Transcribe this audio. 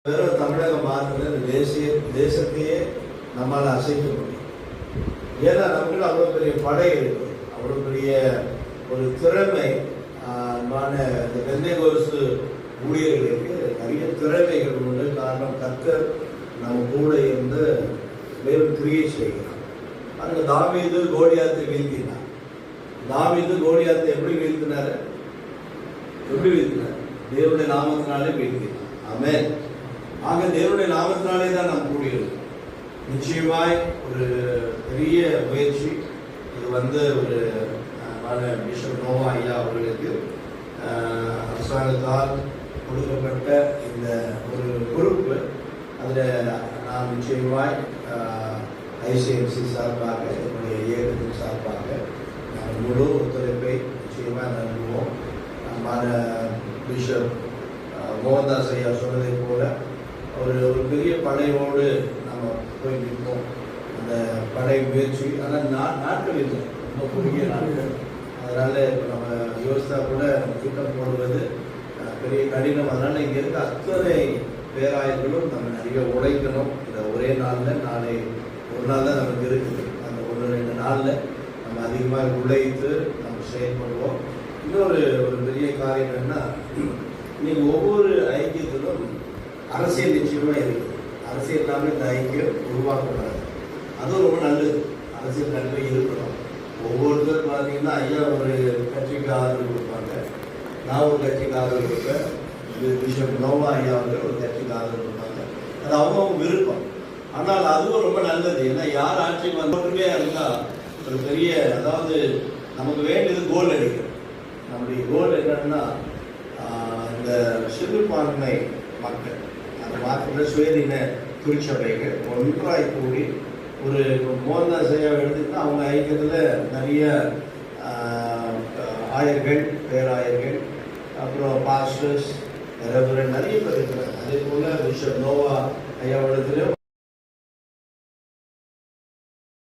வெறும் தமிழக மாநில தேசத்தையே நம்மால் அசைக்க முடியும். ஏன்னா நமக்கு அவ்வளோ பெரிய படை இருக்கு, அவ்வளோ பெரிய ஒரு திறமை. இந்த பெந்தேகோஸ்து ஊழியர்களுக்கு நிறைய திறமைகள் உண்டு. காரணம், கர்த்தர் நம்ம கூட இருந்து தேவன் கிரியை செய்கிறார். அதுக்கு தாவீது கோலியாத்தை வீழ்த்தினார். தாவீது கோலியாத்தை எப்படி வீழ்த்தினார்? தேவனுடைய நாமத்தினாலே வீழ்த்தினார். ஆமென். ஆக தேவனுடைய நாமத்தினாலே தான் நாம் கூடியிருக்கோம். நிச்சயமாய் ஒரு பெரிய முயற்சி இது. ஒரு பிஷப் நோவா ஐயா அவர்களுக்கு அரசாங்கத்தால் கொடுக்கப்பட்ட இந்த ஒரு பொறுப்பு. அதில் நாம் நிச்சயமாய் ஐசிஎம்சி சார்பாக, என்னுடைய இயக்கத்தின் சார்பாக முழு ஒத்துழைப்பை நிச்சயமாக நல்குவோம். பிஷப் மோகன்தாஸ் ஐயா சொன்னதை போல ஒரு பெரிய படையோடு நம்ம போய் நிற்போம். அந்த படை முயற்சி, ஆனால் நாட்கள் இல்லை, ரொம்ப குறுகிய நாட்கள். அதனால் இப்போ நம்ம யோசித்தா கூட திட்டம் போடுவது பெரிய கடினம். அதனால் இங்கே இருக்க அத்தனை பேராயர்களும் நம்ம நிறைய உழைக்கணும். இந்த ஒரே நாளில் நாளை ஒரு நாள் தான் நமக்கு இருக்குது. அந்த 1-2 நாளில் நம்ம அதிகமாக உழைத்து நம்ம செயல்படுவோம். இன்னொரு பெரிய காரியம் என்னன்னா, இன்னைக்கு ஒவ்வொரு ஐக்கியத்திலும் அரசியல் நிச்சயமாக இருக்குது. அரசியல் இல்லாமல் இந்த ஐக்கியம் உருவாக்கப்படாது. அதுவும் ரொம்ப நல்லது. அரசியல் நன்மை இருக்கணும். ஒவ்வொருத்தரும் பார்த்தீங்கன்னா, ஐயா ஒரு கட்சிக்கு ஆதரவு கொடுப்பாங்க, நான் ஒரு கட்சிக்கு ஆதரவு கொடுப்பேன், பிஷப் நோவா ஐயா அவர்கள் ஒரு கட்சிக்கு ஆதரவு கொடுப்பாங்க. அது அவங்கவுங்க விருப்பம். ஆனால் அதுவும் ரொம்ப நல்லது. ஏன்னா யார் ஆட்சிக்கு வந்துமே இருந்தால் ஒரு பெரிய, அதாவது நமக்கு வேண்டியது கோல் அடிக்கிறது. நம்முடைய கோல் என்னன்னா, இந்த சிறுபான்மை மக்கள், அந்த மாற்ற சுயதின திருச்சபைகள் ஒன்றாய் கூடி ஒரு மோகன்தாஸ் ஐயா எடுத்துக்கிட்டா அவங்க ஐக்கியத்தில் நிறைய ஆயர்கள், பேராயர்கள், அப்புறம் பாஸ்டர்ஸ், ரெவரண்ட் நிறைய பேர் இருக்கிறாங்க. அதே போல் பிஷப் நோவா ஐயாவிடத்திலும்